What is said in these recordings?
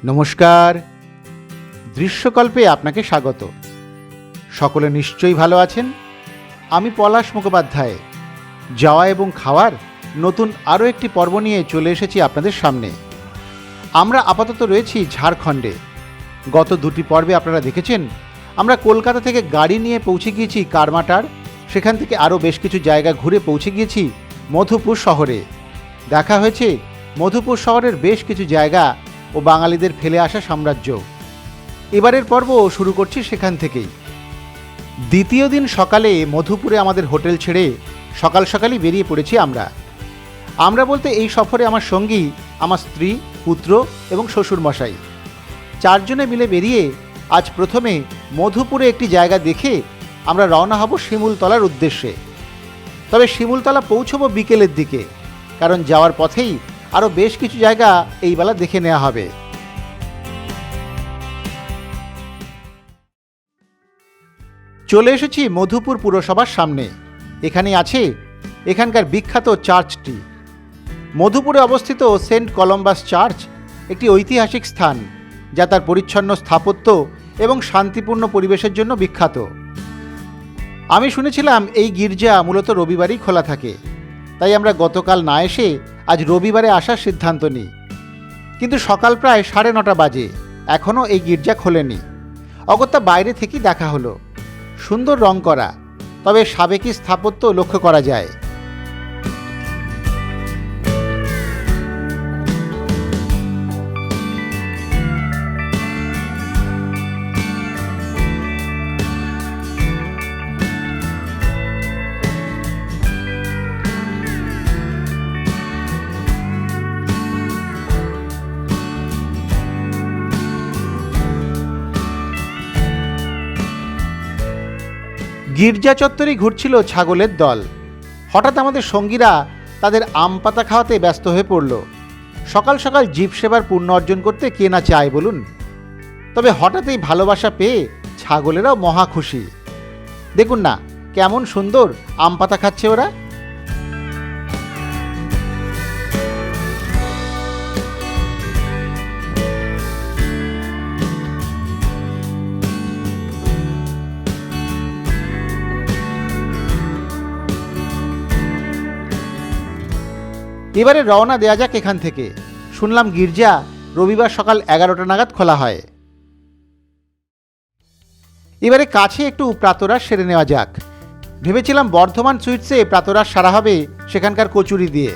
নমস্কার। দৃশ্যকল্পে আপনাকে স্বাগত। সকলে নিশ্চয়ই ভালো আছেন। আমি পলাশ মুখোপাধ্যায় যাওয়া এবং খাওয়ার নতুন আরও একটি পর্ব নিয়ে চলে এসেছি আপনাদের সামনে। আমরা আপাতত রয়েছি ঝাড়খণ্ডে। গত দুটি পর্বে আপনারা দেখেছেন আমরা কলকাতা থেকে গাড়ি নিয়ে পৌঁছে গিয়েছি কারমাটার, সেখান থেকে আরও বেশ কিছু জায়গা ঘুরে পৌঁছে গিয়েছি মধুপুর শহরে। দেখা হয়েছে মধুপুর শহরের বেশ কিছু জায়গা ও বাঙালিদের ফেলে আসা সাম্রাজ্য। এবারের পর্ব শুরু করছি সেখান থেকেই। দ্বিতীয় দিন সকালে মধুপুরে আমাদের হোটেল ছেড়ে সকাল সকালই বেরিয়ে পড়েছি আমরা বলতে এই সফরে আমার সঙ্গী, আমার স্ত্রী, পুত্র এবং শ্বশুরমশাই, চারজনে মিলে বেরিয়ে আজ প্রথমে মধুপুরে একটি জায়গা দেখে আমরা রওনা হব শিমুলতলার উদ্দেশ্যে। তবে শিমুলতলা পৌঁছব বিকেলের দিকে, কারণ যাওয়ার পথেই আরও বেশ কিছু জায়গা এই বেলা দেখে নেওয়া হবে। চলে এসেছি মধুপুর পুরসভার সামনে। এখানে আছে এখানকার বিখ্যাত চার্চটি। মধুপুরে অবস্থিত সেন্ট কলম্বাস চার্চ একটি ঐতিহাসিক স্থান, যা তার পরিচ্ছন্ন স্থাপত্য এবং শান্তিপূর্ণ পরিবেশের জন্য বিখ্যাত। আমি শুনেছিলাম এই গির্জা মূলত রবিবারই খোলা থাকে, তাই আমরা গতকাল না এসে আজ রবিবারে আসার সিদ্ধান্ত নিই। কিন্তু সকাল প্রায় 9:30 বাজে, এখনও এই গির্জা খোলেনি। অগত্যা বাইরে থেকেই দেখা হলো। সুন্দর রং করা, তবে সাবেকি স্থাপত্য লক্ষ্য করা যায়। গির্জা চত্বরে ঘুরছিল ছাগলের দল। হঠাৎ আমাদের সঙ্গীরা তাদের আম পাতা খাওয়াতে ব্যস্ত হয়ে পড়ল। সকাল সকাল জীব সেবার পুণ্য অর্জন করতে কে না চায় বলুন। তবে হঠাৎ এই ভালোবাসা পেয়ে ছাগলেরাও মহা খুশি। দেখুন না কেমন সুন্দর আম পাতা খাচ্ছে ওরা। এবারে রওনা দেয়া যাক এখান থেকে। শুনলাম গির্জা রবিবার সকাল 11টা নাগাদ খোলা হয়। এবারে কাছে একটু প্রাতরাশ সেরে নেওয়া যাক। ভেবেছিলাম বর্ধমান সুইটসে প্রাতরাশ সারা হবে সেখানকার কচুরি দিয়ে,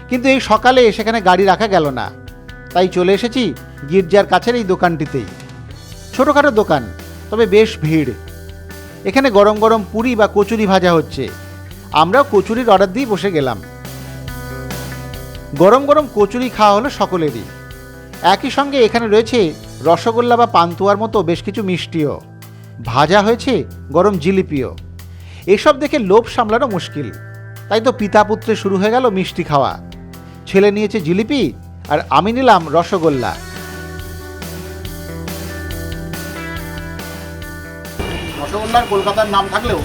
কিন্তু এই সকালে সেখানে গাড়ি রাখা গেল না, তাই চলে এসেছি গির্জার কাছের এই দোকানটিতেই। ছোটোখাটো দোকান, তবে বেশ ভিড়। এখানে গরম গরম পুরি বা কচুরি ভাজা হচ্ছে। আমরাও কচুরির অর্ডার দিয়ে বসে গেলাম। গরম গরম কচুরি খাওয়া হলো সকলেরই। একই সঙ্গে এখানে রয়েছে রসগোল্লা বা পান্তুয়ার মতো বেশ কিছু মিষ্টিও, ভাজা হয়েছে গরম জিলিপিও। এসব দেখে লোভ সামলানো মুশকিল, তাই তো পিতা পুত্রে শুরু হয়ে গেল মিষ্টি খাওয়া। ছেলে নিয়েছে জিলিপি আর আমি নিলাম রসগোল্লা। রসগোল্লার কলকাতার নাম থাকলেও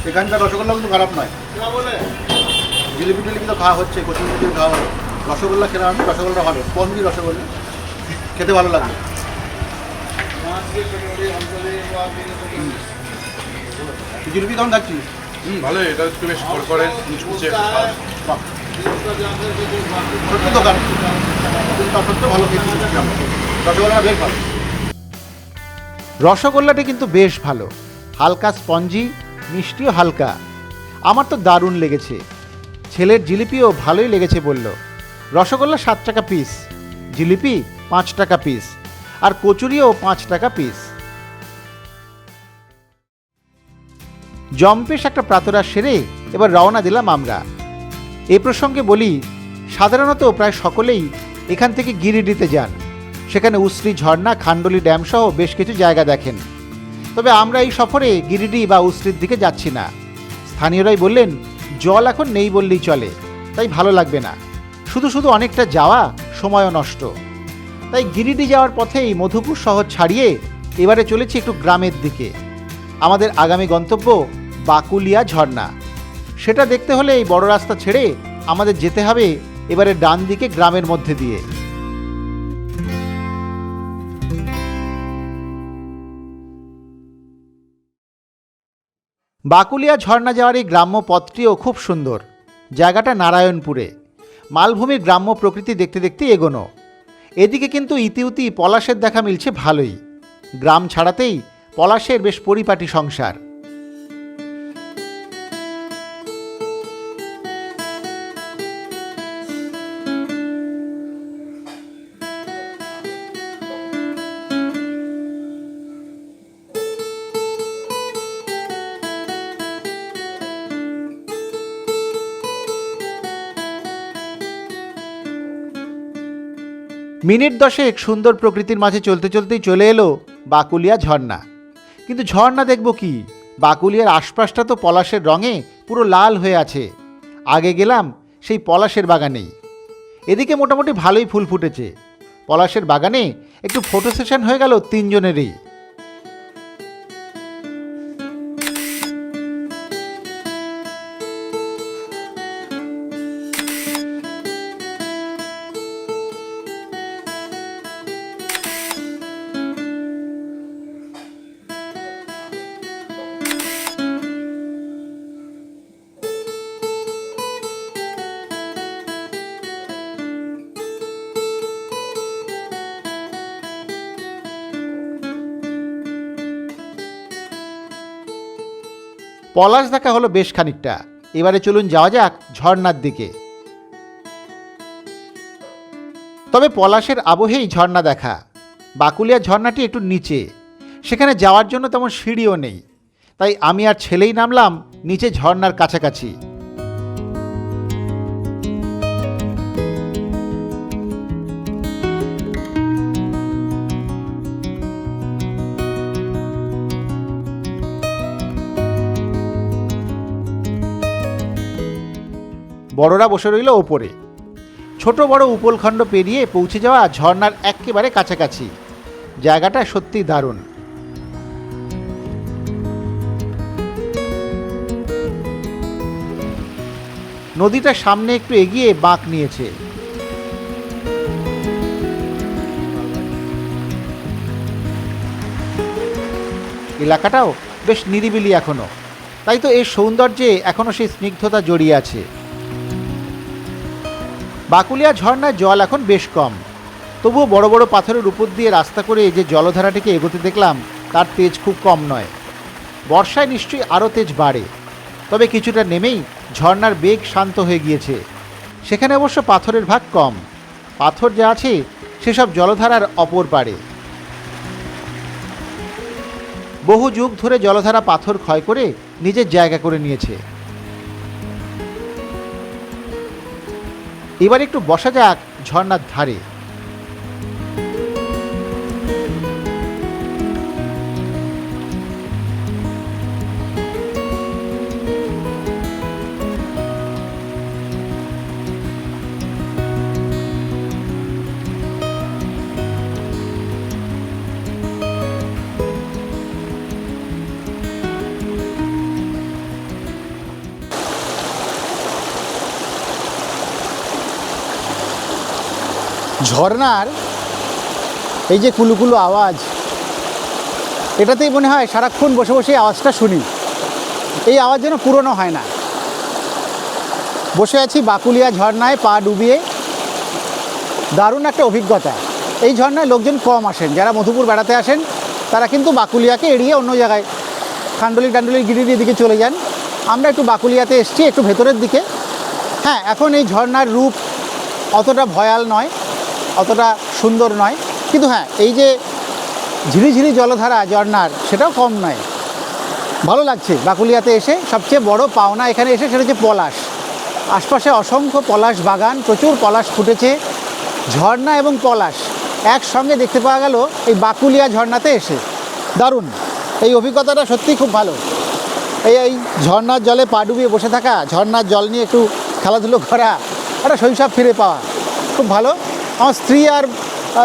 সেখানকার রসগোল্লা কিন্তু খারাপ নয়। জিলিপি টিলিপি তো খাওয়া হচ্ছে, কচুরি টুচুরি খাওয়া হলো, রসগোল্লা খেলাম আমি। রসগোল্লা ভালো, স্পঞ্জি রসগোল্লা খেতে ভালো লাগবে। জিলিপি কেমন খাচ্ছিস? ভালো, এটা একটু বেশ করে মুচমুচে। সত্যি দোকান, তার সত্ত্বেও ভালো খেতে। রসগোল্লা বেশ ভালো। রসগোল্লাটি কিন্তু বেশ ভালো, হালকা স্পঞ্জি, মিষ্টিও হালকা। আমার তো দারুণ লেগেছে। ছেলের জিলিপিও ভালোই লেগেছে বলল। রসগোল্লা 7 টাকা পিস, জিলিপি 5 টাকা পিস, আর কচুরিও 5 টাকা পিস। জম্পেশ একটা প্রাতরাশ সেরে এবার রওনা দিলাম আমরা। এ প্রসঙ্গে বলি, সাধারণত প্রায় সকলেই এখান থেকে গিরিডিতে যান। সেখানে উশ্রী ঝর্ণা, খান্ডলি ড্যাম সহ বেশ কিছু জায়গা দেখেন। তবে আমরা এই সফরে গিরিডি বা উশ্রীর দিকে যাচ্ছি না। স্থানীয়রাই বললেন জল এখন নেই বললেই চলে, তাই ভালো লাগবে না। শুধু শুধু অনেকটা যাওয়া, সময়ও নষ্ট। তাই গিরিডি যাওয়ার পথেই মধুপুর শহর ছাড়িয়ে এবারে চলেছি একটু গ্রামের দিকে। আমাদের আগামী গন্তব্য বাকুলিয়া ঝর্ণা। সেটা দেখতে হলে এই বড় রাস্তা ছেড়ে আমাদের যেতে হবে এবারে ডান দিকে গ্রামের মধ্যে দিয়ে। বাকুলিয়া ঝর্ণা যাওয়ার এই গ্রাম্য পথটিও খুব সুন্দর। জায়গাটা নারায়ণপুরে। মালভূমির গ্রাম্য প্রকৃতি দেখতে দেখতে এগোনো। এদিকে কিন্তু ইতিউতি পলাশের দেখা মিলছে ভালোই। গ্রাম ছাড়াতেই পলাশের বেশ পরিপাটি সংসার। মিনিট 10 সুন্দর প্রকৃতির মাঝে চলতে চলতেই চলে এলো বাকুলিয়া ঝর্ণা। কিন্তু ঝর্ণা দেখব কি, বাকুলিয়ার আশপাশটা তো পলাশের রঙে পুরো লাল হয়ে আছে। আগে গেলাম সেই পলাশের বাগানেই। এদিকে মোটামুটি ভালোই ফুল ফুটেছে। পলাশের বাগানে একটু ফটো সেশন হয়ে গেল তিনজনেরই। পলাশ দেখা হলো বেশ খানিকটা। এবারে চলুন যাওয়া যাক ঝর্ণার দিকে। তবে পলাশের আবহেই ঝর্ণা দেখা। বাকুলিয়া ঝর্ণাটি একটু নিচে, সেখানে যাওয়ার জন্য তেমন সিঁড়িও নেই। তাই আমি আর ছেলেই নামলাম নিচে ঝর্ণার কাছাকাছি। বড়রা বসে রইল ওপরে। ছোট বড় উপলখণ্ড পেরিয়ে পৌঁছে যাওয়া ঝর্ণার একেবারে কাছাকাছি। জায়গাটা সত্যি দারুণ। নদীটা সামনে একটু এগিয়ে বাঁক নিয়েছে। এলাকাটাও বেশ নিরিবিলি এখনো, তাই তো এর সৌন্দর্যে এখনো সেই স্নিগ্ধতা জড়িয়ে আছে। বাকুলিয়া ঝর্ণার জল এখন বেশ কম, তবুও বড় বড় পাথরের উপর দিয়ে রাস্তা করে যে জলধারাটিকে এগোতে দেখলাম তার তেজ খুব কম নয়। বর্ষায় নিশ্চয়ই আরও তেজ বাড়ে। তবে কিছুটা নেমেই ঝর্ণার বেগ শান্ত হয়ে গিয়েছে। সেখানে অবশ্য পাথরের ভাগ কম। পাথর যা আছে সেসব জলধারার অপর পারে। বহু যুগ ধরে জলধারা পাথর ক্ষয় করে নিজের জায়গা করে নিয়েছে। এবার একটু বসা যাক ঝর্ণার ধারে। ঝর্ণার এই যে কুলুকুলু আওয়াজ, এটাতেই মনে হয় সারাক্ষণ বসে বসে আওয়াজটা শুনি। এই আওয়াজ যেন পুরনো হয় না। বসে আছি বাকুলিয়া ঝর্ণায় পা ডুবিয়ে। দারুণ একটা অভিজ্ঞতা। এই ঝর্ণায় লোকজন কম আসেন। যারা মধুপুর বেড়াতে আসেন তারা কিন্তু বাকুলিয়াকে এড়িয়ে অন্য জায়গায় খান্ডলি টান্ডলি গিরির দিকে চলে যান। আমরা একটু বাকুলিয়াতে এসেছি, একটু ভেতরের দিকে। হ্যাঁ, এখন এই ঝর্ণার রূপ অতটা ভয়াল নয়, অতটা সুন্দর নয়, কিন্তু হ্যাঁ, এই যে ঝিরিঝিরি জলধারা ঝর্ণার, সেটাও কম নয়। ভালো লাগছে বাকুলিয়াতে এসে। সবচেয়ে বড় পাওনা এখানে এসে সেটা হচ্ছে পলাশ। আশপাশে অসংখ্য পলাশ বাগান, প্রচুর পলাশ ফুটেছে। ঝর্ণা এবং পলাশ একসঙ্গে দেখতে পাওয়া গেল এই বাকুলিয়া ঝর্ণাতে এসে। দারুণ এই অভিজ্ঞতাটা, সত্যিই খুব ভালো। এই ঝর্ণার জলে পা ডুবিয়ে বসে থাকা, ঝর্ণার জল নিয়ে একটু খেলাধুলো করা, একটা শৈশব ফিরে পাওয়া, খুব ভালো। আমার স্ত্রী আর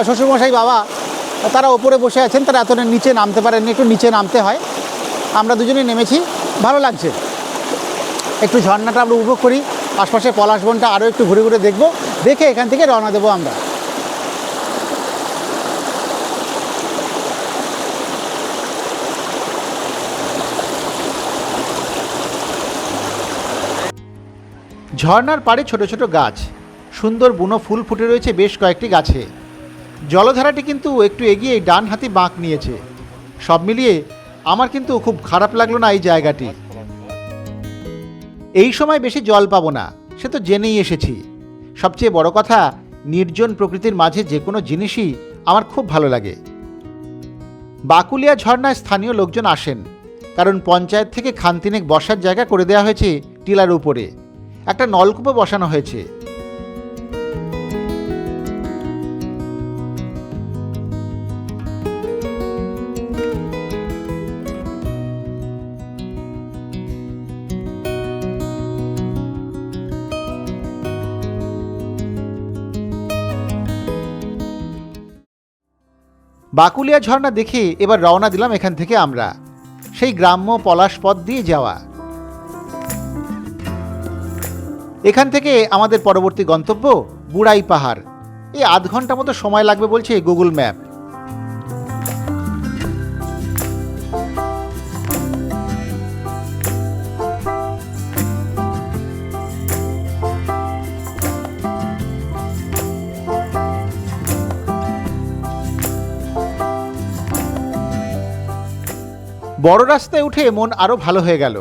শ্বশুরমশাই বাবা তারা ওপরে বসে আছেন, তারা এতটা নিচে নামতে পারেননি, একটু নিচে নামতে হয়। আমরা দুজনেই নেমেছি, ভালো লাগছে। একটু ঝর্ণাটা আমরা উপভোগ করি, আশপাশে পলাশ বনটা আরও একটু ঘুরে ঘুরে দেখব, দেখে এখান থেকে রওনা দেবো আমরা। ঝর্ণার পাড়ে ছোট ছোট গাছ, সুন্দর বুনো ফুল ফুটে রয়েছে বেশ কয়েকটি গাছে। জলধারাটি কিন্তু একটু এগিয়ে ডান হাতি বাঁক নিয়েছে। সব মিলিয়ে আমার কিন্তু খুব খারাপ লাগলো না এই জায়গাটি। এই সময় বেশি জল পাবো না, সে তো জেনেই এসেছি। সবচেয়ে বড় কথা, নির্জন প্রকৃতির মাঝে যে কোনো জিনিসই আমার খুব ভালো লাগে। বাকুলিয়া ঝর্ণায় স্থানীয় লোকজন আসেন, কারণ পঞ্চায়েত থেকে খানতিনেক বসার জায়গা করে দেওয়া হয়েছে টিলার উপরে। একটা নলকূপও বসানো হয়েছে। বাকুলিয়া ঝর্ণা দেখে এবার রওনা দিলাম এখান থেকে আমরা, সেই গ্রাম্য পলাশ পথ দিয়ে যাওয়া। এখান থেকে আমাদের পরবর্তী গন্তব্য বুড়াই পাহাড়। এই আধ ঘন্টা মতো সময় লাগবে বলছে গুগল ম্যাপ। বড় রাস্তায় উঠে মন আরও ভালো হয়ে গেল।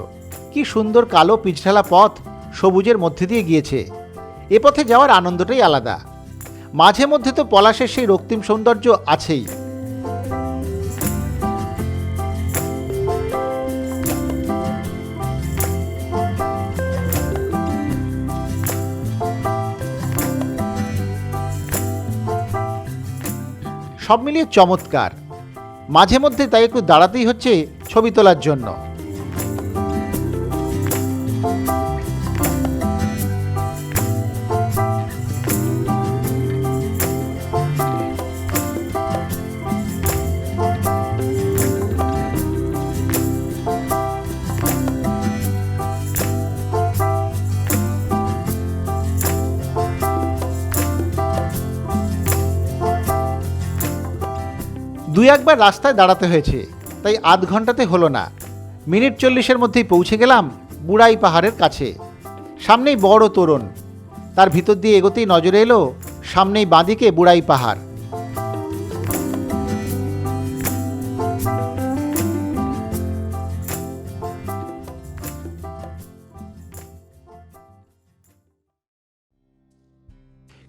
কি সুন্দর কালো পিচঢালা পথ সবুজের মধ্যে দিয়ে গিয়েছে। এ পথে যাওয়ার আনন্দটাই আলাদা। মাঝে মধ্যে তো পলাশের সেই রক্তিম সৌন্দর্য আছেই। সব মিলিয়ে চমৎকার। মাঝে মধ্যে তাই একটু দাঁড়াতেই হচ্ছে ছবি তোলার জন্য। দুই একবার রাস্তায় দাঁড়াতে হয়েছে, তাই আধ ঘন্টাতে হলো না। মিনিট 40-এর মধ্যেই পৌঁছে গেলাম বুড়াই পাহাড়ের কাছে। সামনেই বড় তোরণ, তার ভিতর দিয়ে এগোতেই নজরে এলো সামনেই বাঁদিকে বুড়াই পাহাড়।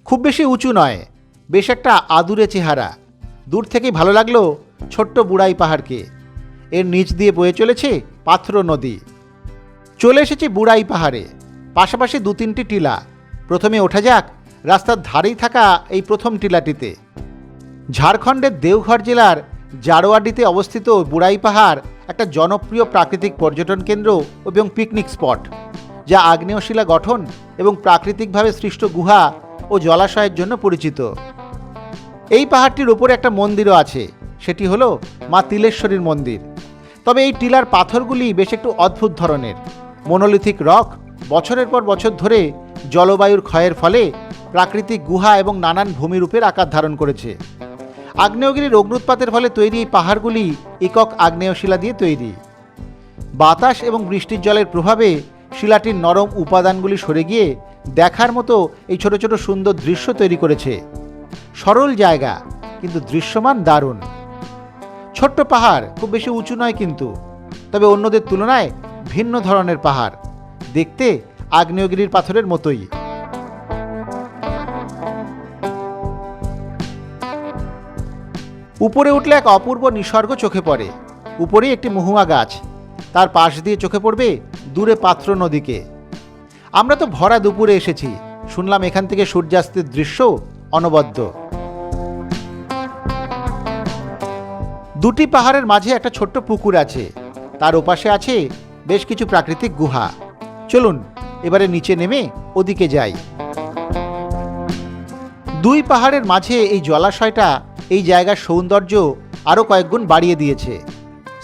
খুব বেশি উঁচু নয়, বেশ একটা আদুরে চেহারা। দূর থেকেই ভালো লাগলো ছোট্ট বুড়াই পাহাড়কে। এর নিচ দিয়ে বয়ে চলেছে পাথর নদী। চলে এসেছি বুড়াই পাহাড়ে। পাশাপাশি 2-3টি টিলা। প্রথমে ওঠা যাক রাস্তার ধারেই থাকা এই প্রথম টিলাটিতে। ঝাড়খণ্ডের দেওঘর জেলার জারোয়াডিতে অবস্থিত বুড়াই পাহাড় একটা জনপ্রিয় প্রাকৃতিক পর্যটন কেন্দ্র এবং পিকনিক স্পট, যা আগ্নেয়শিলা গঠন এবং প্রাকৃতিকভাবে সৃষ্ট গুহা ও জলাশয়ের জন্য পরিচিত। এই পাহাড়টির উপরে একটা মন্দিরও আছে, সেটি হলো মা তিলেশ্বরীর মন্দির। তবে এই টিলার পাথরগুলি বেশ একটু অদ্ভুত ধরনের। মনোলিথিক রক বছরের পর বছর ধরে জলবায়ুর ক্ষয়ের ফলে প্রাকৃতিক গুহা এবং নানান ভূমিরূপের আকার ধারণ করেছে। আগ্নেয়গিরির অগ্নুৎপাতের ফলে তৈরি এই পাহাড়গুলি একক আগ্নেয়শিলা দিয়ে তৈরি। বাতাস এবং বৃষ্টির জলের প্রভাবে শিলাটির নরম উপাদানগুলি সরে গিয়ে দেখার মতো এই ছোট ছোট সুন্দর দৃশ্য তৈরি করেছে। সরল জায়গা, কিন্তু দৃশ্যমান দারুণ। ছোট্ট পাহাড়, খুব বেশি উঁচু নয় কিন্তু, তবে অন্যদের তুলনায় ভিন্ন ধরনের পাহাড়, দেখতে আগ্নেয়গিরির পাথরের মতোই। উপরে উঠলে এক অপূর্ব নিসর্গ চোখে পড়ে। উপরেই একটি মহুয়া গাছ, তার পাশ দিয়ে চোখে পড়বে দূরে পাত্র নদীকে। আমরা তো ভরা দুপুরে এসেছি, শুনলাম এখান থেকে সূর্যাস্তের দৃশ্য অনবদ্য। দুটি পাহাড়ের মাঝে একটা ছোট্ট পুকুর আছে, তার ওপাশে আছে বেশ কিছু প্রাকৃতিক গুহা। চলুন এবারে নিচে নেমে ওদিকে যাই। দুই পাহাড়ের মাঝে এই জলাশয়টা এই জায়গার সৌন্দর্য আরও কয়েকগুণ বাড়িয়ে দিয়েছে।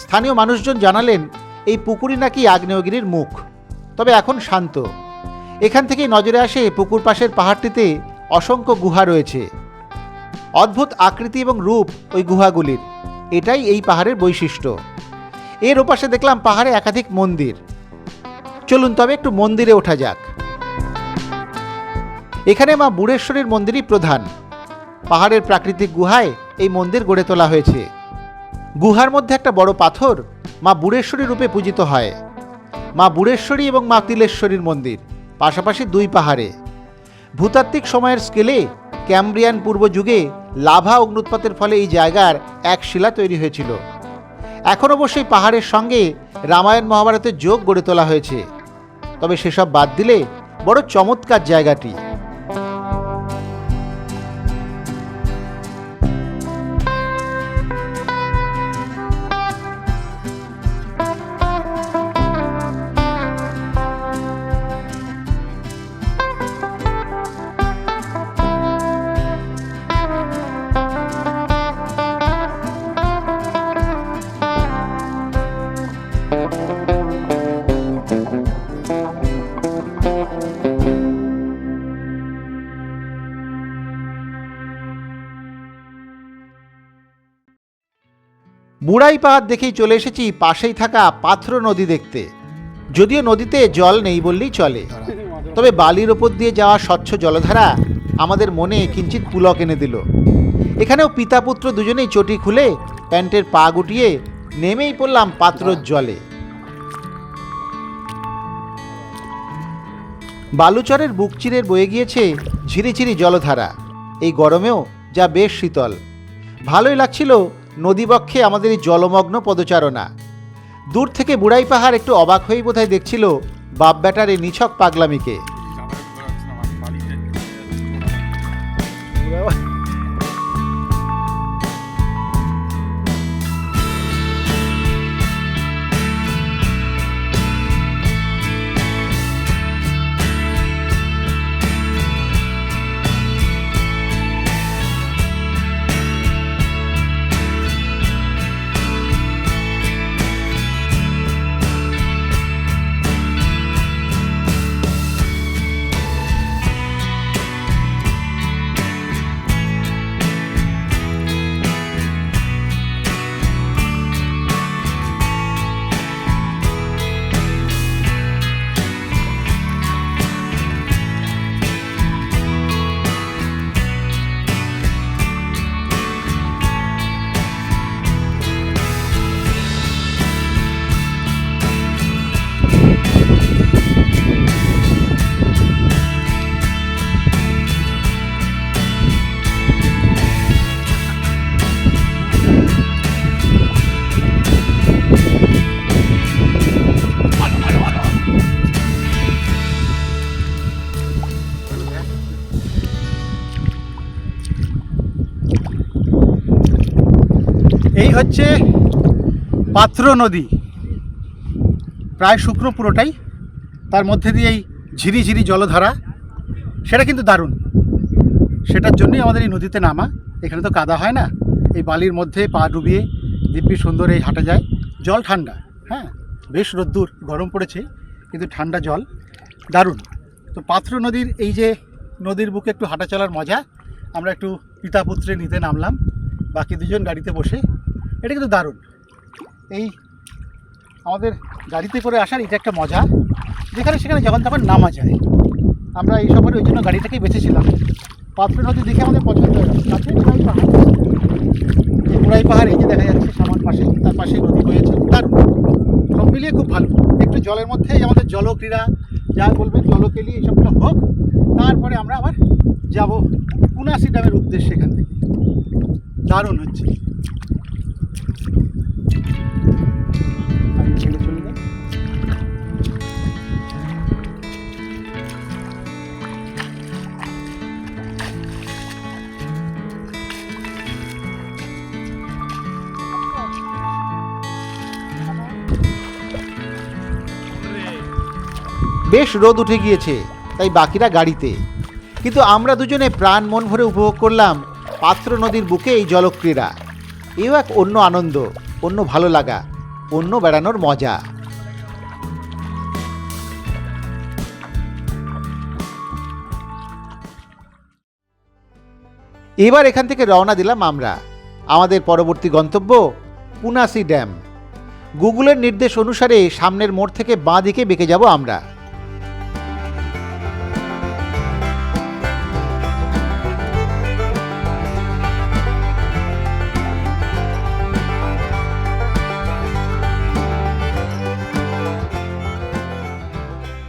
স্থানীয় মানুষজন জানালেন এই পুকুরই নাকি আগ্নেয়গিরির মুখ, তবে এখন শান্ত। এখান থেকেই নজরে আসে পুকুর পাশের পাহাড়টিতে অসংখ্য গুহা রয়েছে। অদ্ভুত আকৃতি এবং রূপ ওই গুহাগুলির, এটাই এই পাহাড়ের বৈশিষ্ট্য। এর ওপাশে দেখলাম পাহাড়ে একাধিক মন্দির। চলুন তবে একটু মন্দিরে ওঠা যাক। এখানে মা বুড়েশ্বরীর মন্দিরই প্রধান। পাহাড়ের প্রাকৃতিক গুহায় এই মন্দির গড়ে তোলা হয়েছে। গুহার মধ্যে একটা বড় পাথর মা বুড়েশ্বরী রূপে পূজিত হয়। মা বুড়েশ্বরী এবং মা তিলেশ্বরীর মন্দির পাশাপাশি দুই পাহাড়ে। ভূতাত্ত্বিক সময়ের স্কেলে ক্যাম্ব্রিয়ান পূর্ব যুগে লাভা অগ্নুৎপাতের ফলে এই জায়গার এক শিলা তৈরি হয়েছিল। এখন অবশ্যই পাহাড়ের সঙ্গে রামায়ণ মহাভারতের যোগ গড়ে তোলা হয়েছে, তবে সেসব বাদ দিলে বড় চমৎকার জায়গাটি। বুড়াই পাহাড় দেখেই চলে এসেছি পাশেই থাকা পাথর নদী দেখতে। যদিও নদীতে জল নেই বললেই চলে, তবে বালির ওপর দিয়ে যাওয়া স্বচ্ছ জলধারা আমাদের মনে কিঞ্চিত পুলক এনে দিল। এখানেও পিতা পুত্র দুজনেই চটি খুলে প্যান্টের পা গুটিয়ে নেমেই পড়লাম পাত্রর জলে। বালুচরের বুক চিরে বয়ে গিয়েছে ঝিরিঝিরি জলধারা। এই গরমেও যা বেশ শীতল। ভালোই লাগছিল নদীবক্ষে আমাদের এই জলমগ্ন পদচারণা। দূর থেকে বুড়াই পাহাড় একটু অবাক হয়েই বোধহয় দেখছিল বাপ বেটার এই নিছক পাগলামিকে। এই হচ্ছে পাত্র নদী, প্রায় শুকনো পুরোটাই, তার মধ্যে দিয়ে এই ঝিরিঝিরি জলধারা, সেটা কিন্তু দারুণ। সেটার জন্যই আমাদের এই নদীতে নামা। এখানে তো কাদা হয় না, এই বালির মধ্যে পা ডুবিয়ে দিব্যি সুন্দর এই হাঁটা যায়। জল ঠান্ডা, হ্যাঁ বেশ রোদ্দুর, গরম পড়েছে কিন্তু ঠান্ডা জল, দারুণ। তো পাত্র নদীর এই যে নদীর বুকে একটু হাঁটা চলার মজা, আমরা একটু পিতা পুত্রে নিতে নামলাম, বাকি দুজন গাড়িতে বসে। এটা কিন্তু দারুণ। এই আমাদের গাড়িতে করে আসার এটা একটা মজা, যেখানে সেখানে যখন তখন নামা যায়। আমরা এই সফরে ওই জন্য গাড়িটাকেই বেছেছিলাম। পাত্র নদী দেখে আমাদের পছন্দ হয়ে গেল। তাতে বুড়াই পাহাড়, এই বুড়াই পাহাড় এই যে দেখা যাচ্ছে সামান পাশে, তার পাশেই নদী হয়েছে, দারুণ। সব মিলিয়ে খুব ভালো। একটু জলের মধ্যেই আমাদের জলক্রীড়া যা বলবেন, জলকেলি এইসবগুলো হোক, তারপরে আমরা আবার যাব পুনাসি ড্যামের উদ্দেশ্যে। এখান থেকে দারুণ হচ্ছে। বেশ রোদ উঠে গিয়েছে, তাই বাকিরা গাড়িতে, কিন্তু আমরা দুজনে প্রাণ মন ভরে উপভোগ করলাম পাত্র নদীর বুকে এই জলক্রীড়া। এও এক অন্য আনন্দ, অন্য ভালো লাগা, অন্য বেড়ানোর মজা। এবার এখান থেকে রওনা দিলাম আমরা। আমাদের পরবর্তী গন্তব্য পুনাসি ড্যাম। গুগলের নির্দেশ অনুসারে সামনের মোড় থেকে বাঁ দিকে বেঁকে যাব আমরা।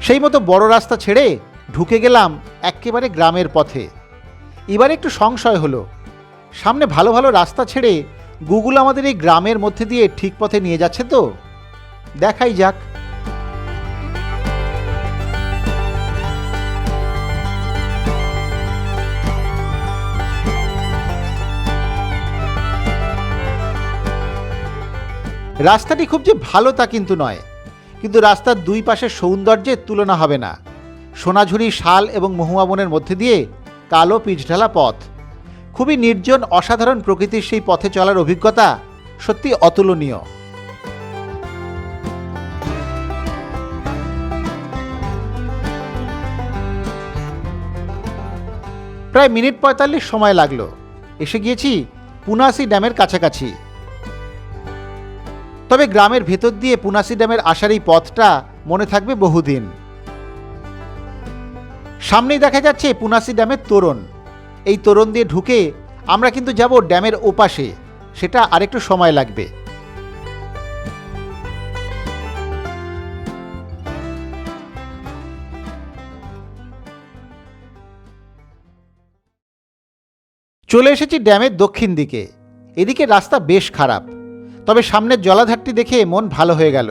সেই মতো বড় রাস্তা ছেড়ে ঢুকে গেলাম একেবারে গ্রামের পথে। এবার একটু সংশয় হলো, সামনে ভালো ভালো রাস্তা ছেড়ে গুগল আমাদের এই গ্রামের মধ্যে দিয়ে ঠিক পথে নিয়ে যাচ্ছে তো? দেখাই যাক। রাস্তাটি খুব যে ভালো তা কিন্তু নয়, কিন্তু রাস্তার দুই পাশের সৌন্দর্যের তুলনা হবে না। সোনাঝুরি, শাল এবং মহুয়া বনের মধ্যে দিয়ে কালো পিচঢালা পথ, খুবই নির্জন অসাধারণ প্রকৃতির সেই পথে চলার অভিজ্ঞতা সত্যি অতুলনীয়। প্রায় মিনিট ৪৫ সময় লাগলো। এসে গিয়েছি পুনাসি ড্যামের কাছাকাছি। তবে গ্রামের ভেতর দিয়ে পুনাসি ড্যামের আসার এই পথটা মনে থাকবে বহুদিন। সামনেই দেখা যাচ্ছে পুনাসি ড্যামের তোরণ। এই তোরণ দিয়ে ঢুকে আমরা কিন্তু যাব ড্যামের ওপাশে, সেটা আরেকটু সময় লাগবে। চলে এসেছি ড্যামের দক্ষিণ দিকে। এদিকে রাস্তা বেশ খারাপ, তবে সামনের জলাধারটি দেখে মন ভালো হয়ে গেল।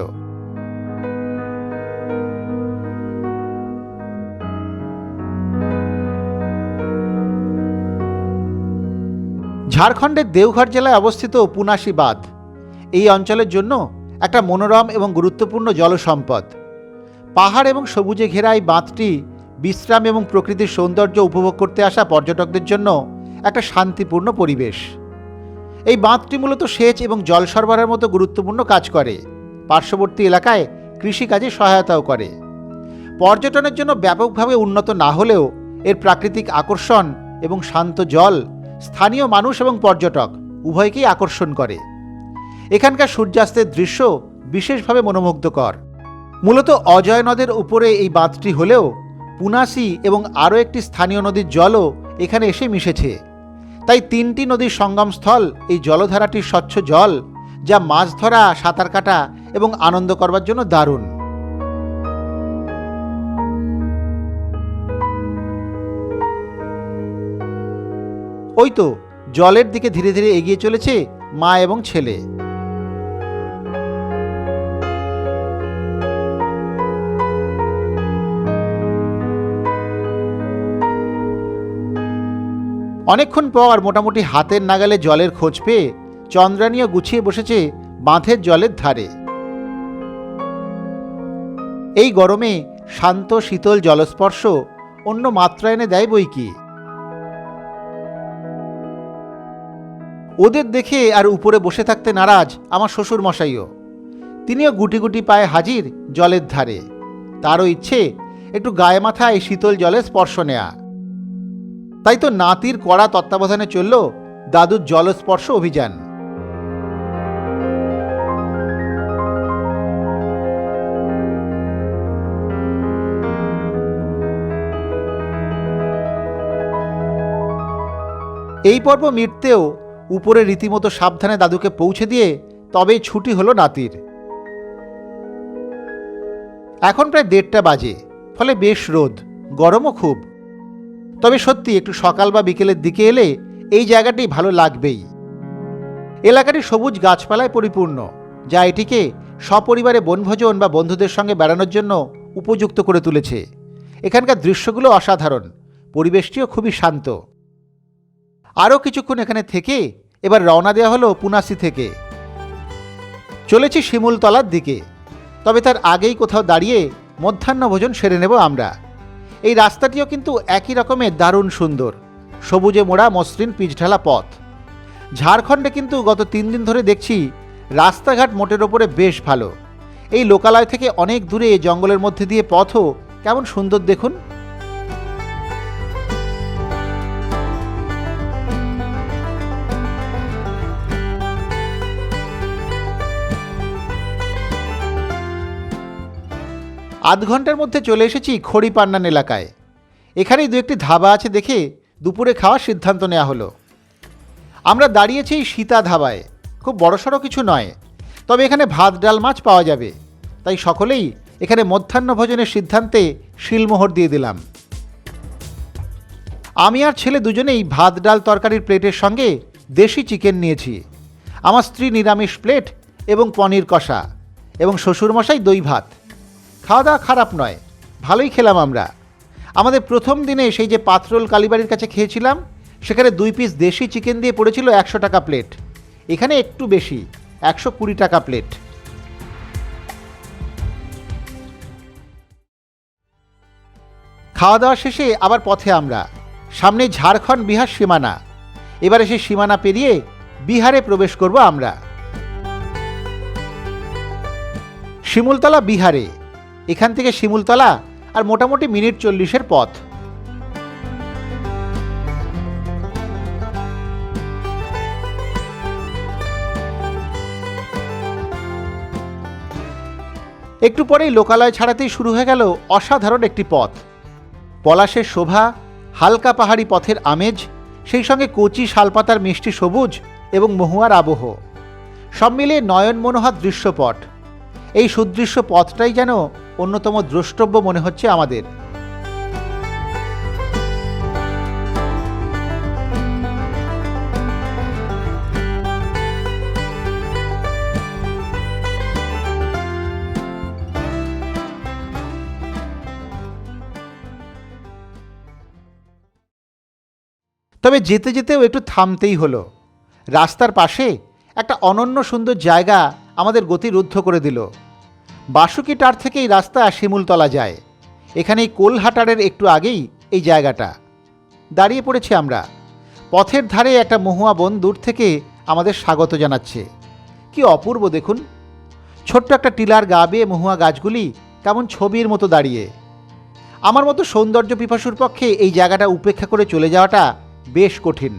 ঝাড়খণ্ডের দেওঘর জেলায় অবস্থিত পুনাসি বাঁধ এই অঞ্চলের জন্য একটা মনোরম এবং গুরুত্বপূর্ণ জলসম্পদ। পাহাড় এবং সবুজে ঘেরা এই বাঁধটি বিশ্রাম এবং প্রকৃতির সৌন্দর্য উপভোগ করতে আসা পর্যটকদের জন্য একটা শান্তিপূর্ণ পরিবেশ। এই বাঁধটি মূলত সেচ এবং জল সরবরাহের মতো গুরুত্বপূর্ণ কাজ করে। পার্শ্ববর্তী এলাকায় কৃষিকাজে সহায়তাও করে। পর্যটনের জন্য ব্যাপকভাবে উন্নত না হলেও এর প্রাকৃতিক আকর্ষণ এবং শান্ত জল স্থানীয় মানুষ এবং পর্যটক উভয়কেই আকর্ষণ করে। এখানকার সূর্যাস্তের দৃশ্য বিশেষভাবে মনোমুগ্ধকর। মূলত অজয় নদের উপরে এই বাঁধটি হলেও পুনাসি এবং আরও একটি স্থানীয় নদীর জলও এখানে এসে মিশেছে। তাই তিনটি নদীর সঙ্গমস্থল এই জলধারাটির স্বচ্ছ জল, যা মাছ ধরা, সাঁতার কাটা এবং আনন্দ করবার জন্য দারুণ। ওই তো জলের দিকে ধীরে ধীরে এগিয়ে চলেছে মা এবং ছেলে। অনেকক্ষণ পর মোটামুটি হাতের নাগালে জলের খোঁজ পেয়ে চন্দ্রানীও গুছিয়ে বসেছে বাঁধের জলের ধারে। এই গরমে শান্ত শীতল জলস্পর্শ অন্য মাত্রা এনে দেয় বই কি। ওদের দেখে আর উপরে বসে থাকতে নারাজ আমার শ্বশুর মশাইও। তিনিও গুটি গুটি পায়ে হাজির জলের ধারে। তারও ইচ্ছে একটু গায়ে মাথায় শীতল জলে স্পর্শ নেয়া। তাই তো নাতির কড়া তত্ত্বাবধানে চলল দাদুর জলস্পর্শ অভিযান। এই পর্ব মিটতেও উপরে রীতিমতো সাবধানে দাদুকে পৌঁছে দিয়ে তবেই ছুটি হলো নাতির। এখন প্রায় 1:30 বাজে, ফলে বেশ রোদ, গরমও খুব। তবে সত্যি একটু সকাল বা বিকেলের দিকে এলে এই জায়গাটি ভালো লাগবেই। এলাকাটি সবুজ গাছপালায় পরিপূর্ণ, যা এটিকে সপরিবারে বনভোজন বা বন্ধুদের সঙ্গে বেড়ানোর জন্য উপযুক্ত করে তুলেছে। এখানকার দৃশ্যগুলো অসাধারণ, পরিবেশটিও খুবই শান্ত। আরও কিছুক্ষণ এখানে থেকে এবার রওনা দেওয়া হলো পুনাসি থেকে। চলেছি শিমুলতলার দিকে, তবে তার আগেই কোথাও দাঁড়িয়ে মধ্যাহ্নভোজন সেরে নেব আমরা। এই রাস্তাটিও কিন্তু একই রকমের দারুণ সুন্দর, সবুজে মোড়া মসৃণ পিচঢালা পথ। ঝাড়খণ্ডে কিন্তু গত 3 দিন ধরে দেখছি রাস্তাঘাট মোটের ওপরে বেশ ভালো। এই লোকালয় থেকে অনেক দূরে জঙ্গলের মধ্যে দিয়ে পথও কেমন সুন্দর দেখুন। আধ ঘন্টার মধ্যে চলে এসেছি খড়িপান্নান এলাকায়। এখানেই 2-1টি ধাবা আছে দেখে দুপুরে খাওয়ার সিদ্ধান্ত নেওয়া হলো। আমরা দাঁড়িয়েছি সীতা ধাবায়। খুব বড়সড় কিছু নয়, তবে এখানে ভাত ডাল মাছ পাওয়া যাবে, তাই সকলেই এখানে মধ্যাহ্ন ভোজনের সিদ্ধান্তে শিলমোহর দিয়ে দিলাম। আমি আর ছেলে দুজনেই ভাত ডাল তরকারির প্লেটের সঙ্গে দেশি চিকেন নিয়েছি। আমার স্ত্রী নিরামিষ প্লেট এবং পনির কষা, এবং শ্বশুরমশাই দই ভাত। খাওয়া দাওয়া খারাপ নয়, ভালোই খেলাম আমরা। আমাদের প্রথম দিনে সেই যে পাত্রোল কালীবাড়ির কাছে খেয়েছিলাম, সেখানে 2 পিস দেশি চিকেন দিয়ে পড়েছিল 100 টাকা প্লেট। এখানে একটু বেশি, 120 টাকা প্লেট। খাওয়া দাওয়া শেষে আবার পথে আমরা। সামনে ঝাড়খণ্ড বিহার সীমানা। এবারে সেই সীমানা পেরিয়ে বিহারে প্রবেশ করব আমরা। শিমুলতলা বিহারে। এখান থেকে শিমুলতলা আর মোটামুটি মিনিট 40-এর পথ। একটু পরেই লোকালয় ছাড়াতেই শুরু হয়ে গেল অসাধারণ একটি পথ। পলাশের শোভা, হালকা পাহাড়ি পথের আমেজ, সেই সঙ্গে কচি শালপাতার মিষ্টি সবুজ এবং মহুয়ার আবহ, সব মিলিয়ে নয়ন মনোহর দৃশ্যপট। এই সুদৃশ্য পথটাই যেন অন্যতম দ্রষ্টব্য মনে হচ্ছে আমাদের। তবে যেতে যেতেও একটু থামতেই হলো। রাস্তার পাশে একটা অনন্য সুন্দর জায়গা আমাদের গতি রুদ্ধ করে দিল। বাসুকিটার থেকেই রাস্তা শিমুলতলা যায়। এখানেই কোলহাটারের একটু আগেই এই জায়গাটা। দাঁড়িয়ে পড়েছি আমরা। পথের ধারে একটা মহুয়া বন দূর থেকে আমাদের স্বাগত জানাচ্ছে। কি অপূর্ব দেখুন! ছোট্ট একটা টিলার গা বেয়ে মহুয়া গাছগুলি কেমন ছবির মতো দাঁড়িয়ে। আমার মতো সৌন্দর্য পিপাসুর পক্ষে এই জায়গাটা উপেক্ষা করে চলে যাওয়াটা বেশ কঠিন।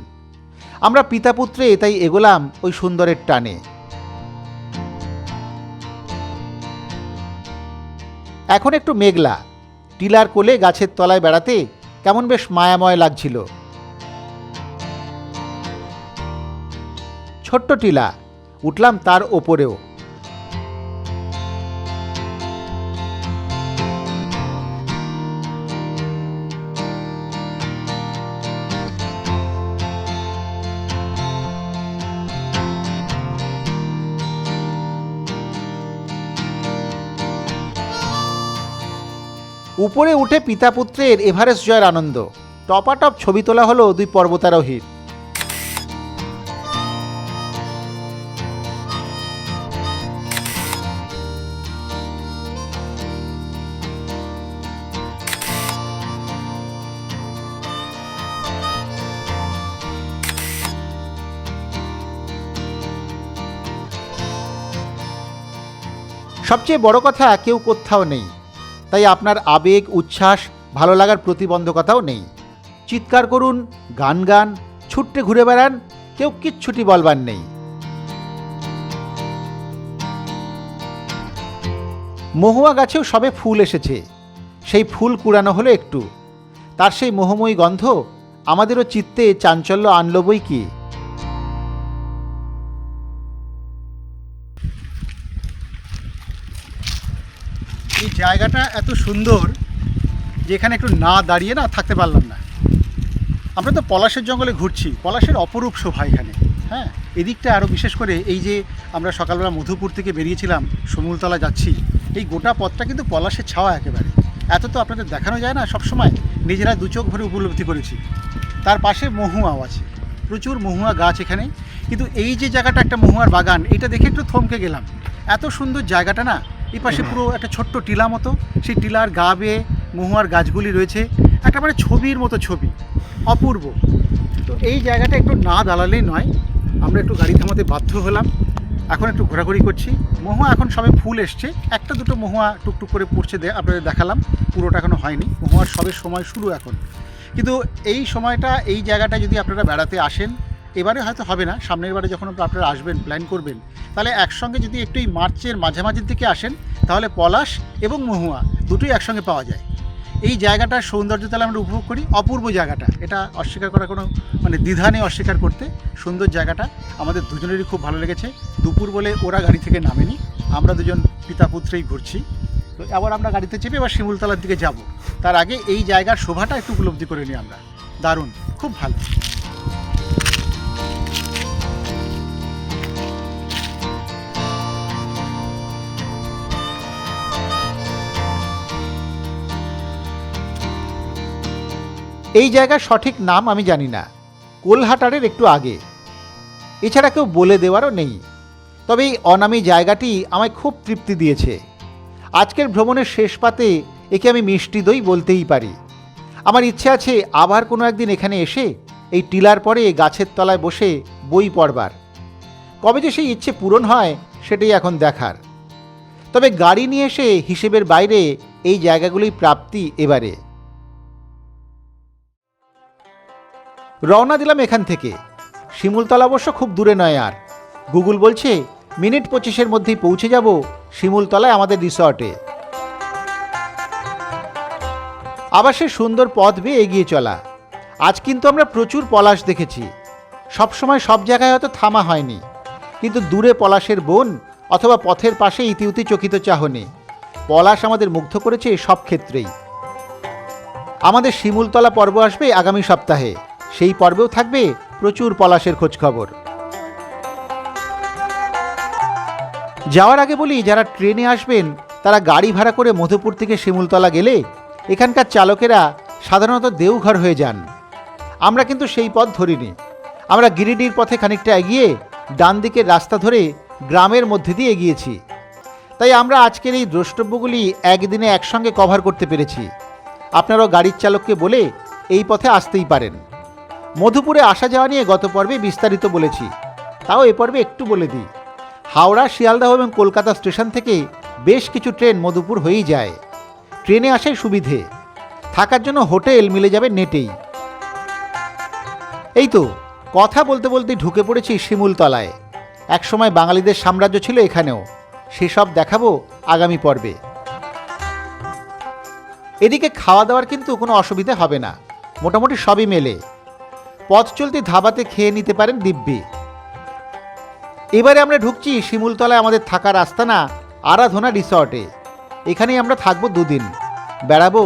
আমরা পিতা পুত্রে তাই এগোলাম ওই সুন্দরের টানে। এখন একটু মেঘলা। টিলার কোলে গাছের তলায় বেড়াতে কেমন বেশ মায়াময় লাগছিল। ছোট্ট টিলা, উঠলাম তার ওপরেও। উপরে উঠে পিতা পুত্রের এভারেস্ট জয়ের আনন্দ। টপাটপ ছবি তোলা হলো 2 পর্বতারোহীর। সবচেয়ে বড় কথা, কেউ কোথাও নেই, তাই আপনার আবেগ, উচ্ছ্বাস, ভালো লাগার প্রতিবন্ধকতাও নেই। চিৎকার করুন, গান, ছুট্টে ঘুরে বেড়ান, কেউ কিচ্ছুটি বলবার নেই। মহুয়া গাছেও সবে ফুল এসেছে। সেই ফুল কুড়ানো হলো একটু। তার সেই মোহময়ী গন্ধ আমাদেরও চিত্তে চাঞ্চল্য আনলো বই কি। এই জায়গাটা এত সুন্দর যে এখানে একটু না দাঁড়িয়ে না থাকতে পারলাম না। আমরা তো পলাশের জঙ্গলে ঘুরছি, পলাশের অপরূপ শোভা এখানে। হ্যাঁ, এদিকটা আরও বিশেষ করে এই যে আমরা সকালবেলা মধুপুর থেকে বেরিয়েছিলাম, শিমুলতলা যাচ্ছি, এই গোটা পথটা কিন্তু পলাশের ছাওয়া একেবারে। এত তো আপনাদের দেখানো যায় না সব সময়, নিজেরা 2 চোখ ভরে উপলব্ধি করেছি। তার পাশে মহুয়াও আছে, প্রচুর মহুয়া গাছ এখানে। কিন্তু এই যে জায়গাটা একটা মহুয়ার বাগান, এটা দেখে একটু থমকে গেলাম। এত সুন্দর জায়গাটা না। এই পাশে পুরো একটা ছোট্ট টিলা মতো, সেই টিলার গা বেয়ে মহুয়ার গাছগুলি রয়েছে, একেবারে ছবির মতো ছবি, অপূর্ব। তো এই জায়গাটা একটু না দাঁড়ালেই নয়। আমরা একটু গাড়ি থামাতে বাধ্য হলাম। এখন একটু ঘোরাঘুরি করছি। মহুয়া এখন সবে ফুল এসছে, 1-2 মহুয়া টুকটুক করে পড়ছে, আপনাদের দেখালাম, পুরোটা এখনো হয়নি। মহুয়ার সবে সময় শুরু এখন। কিন্তু এই সময়টা, এই জায়গাটা যদি আপনারা বেড়াতে আসেন, এবারে হয়তো হবে না, সামনের বারে যখন আপনারা আসবেন, প্ল্যান করবেন, তাহলে একসঙ্গে যদি একটু এই মার্চের মাঝামাঝির দিকে আসেন, তাহলে পলাশ এবং মহুয়া দুটোই একসঙ্গে পাওয়া যায়। এই জায়গাটার সৌন্দর্য তাহলে আমরা উপভোগ করি। অপূর্ব জায়গাটা, এটা অস্বীকার করার কোনো দ্বিধা নেই অস্বীকার করতে। সুন্দর জায়গাটা আমাদের দুজনেরই খুব ভালো লেগেছে। দুপুর বলে ওরা গাড়ি থেকে নামেনি, আমরা দুজন পিতা পুত্রেই ঘুরছি। তো আবার আমরা গাড়িতে চেপে এবার শিমুলতলার দিকে যাব। তার আগে এই জায়গার শোভাটা একটু উপলব্ধি করে নিই আমরা। দারুণ, খুব ভালো। এই জায়গার সঠিক নাম আমি জানি না, কোলহাটারের একটু আগে। এছাড়া কেউ বলে দেওয়ারও নেই। তবে এই অনামী জায়গাটি আমায় খুব তৃপ্তি দিয়েছে। আজকের ভ্রমণের শেষ পাতে একে আমি মিষ্টি দই বলতেই পারি। আমার ইচ্ছে আছে আবার কোনো একদিন এখানে এসে এই টিলার পরে গাছের তলায় বসে বই পড়বার। কবে যে সেই ইচ্ছে পূরণ হয় সেটাই এখন দেখার। তবে গাড়ি নিয়ে এসে হিসেবের বাইরে এই জায়গাগুলোই প্রাপ্তি এবারে। রওনা দিলাম এখান থেকে। শিমুলতলা অবশ্য খুব দূরে নয় আর। গুগল বলছে মিনিট 25-এর মধ্যেই পৌঁছে যাব শিমুলতলায় আমাদের রিসর্টে। আবার সে সুন্দর পথ বেয়ে এগিয়ে চলা। আজ কিন্তু আমরা প্রচুর পলাশ দেখেছি। সবসময় সব জায়গায় হয়তো থামা হয়নি, কিন্তু দূরে পলাশের বন অথবা পথের পাশে ইতিউতি চকিত চাহনি, পলাশ আমাদের মুগ্ধ করেছে সব ক্ষেত্রেই। আমাদের শিমুলতলা পর্ব আসবে আগামী সপ্তাহে। সেই পর্বেও থাকবে প্রচুর পলাশের খোঁজখবর। যাওয়ার আগে বলি, যারা ট্রেনে আসবেন তারা গাড়ি ভাড়া করে মধুপুর থেকে শিমুলতলা গেলে এখানকার চালকেরা সাধারণত দেওঘর হয়ে যান। আমরা কিন্তু সেই পথ ধরিনি। আমরা গিরিডির পথে খানিকটা এগিয়ে ডান দিকের রাস্তা ধরে গ্রামের মধ্যে দিয়ে এগিয়েছি। তাই আমরা আজকের এই দ্রষ্টব্যগুলি একদিনে একসঙ্গে কভার করতে পেরেছি। আপনারাও গাড়ির চালককে বলে এই পথে আসতেই পারেন। মধুপুরে আসা যাওয়া নিয়ে গত পর্বে বিস্তারিত বলেছি, তাও এ পর্বে একটু বলে দিই। হাওড়া, শিয়ালদহ এবং কলকাতা স্টেশন থেকে বেশ কিছু ট্রেন মধুপুর হয়েই যায়। ট্রেনে আসাই সুবিধে। থাকার জন্য হোটেল মিলে যাবে নেটেই। এই তো কথা বলতে বলতেই ঢুকে পড়েছি শিমুলতলায়। একসময় বাঙালিদের সাম্রাজ্য ছিল এখানেও। সেসব দেখাবো আগামী পর্বে। এদিকে খাওয়া দাওয়ার কিন্তু কোনো অসুবিধা হবে না, মোটামুটি সবই মেলে। পথ চলতি ধাবাতে খেয়ে নিতে পারেন দিব্যি। এবারে আমরা ঢুকছি শিমুলতলায় আমাদের থাকার আস্তানা আরাধনা রিসর্টে। এখানেই আমরা থাকবো 2 দিন। বেড়াবো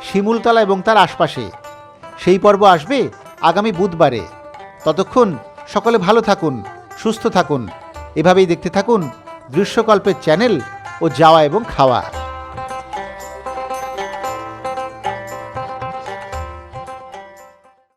শিমুলতলা এবং তার আশপাশে। সেই পর্ব আসবে আগামী বুধবারে। ততক্ষণ সকলে ভালো থাকুন, সুস্থ থাকুন। এভাবেই দেখতে থাকুন দৃশ্যকল্পের চ্যানেল ও যাওয়া এবং খাওয়া।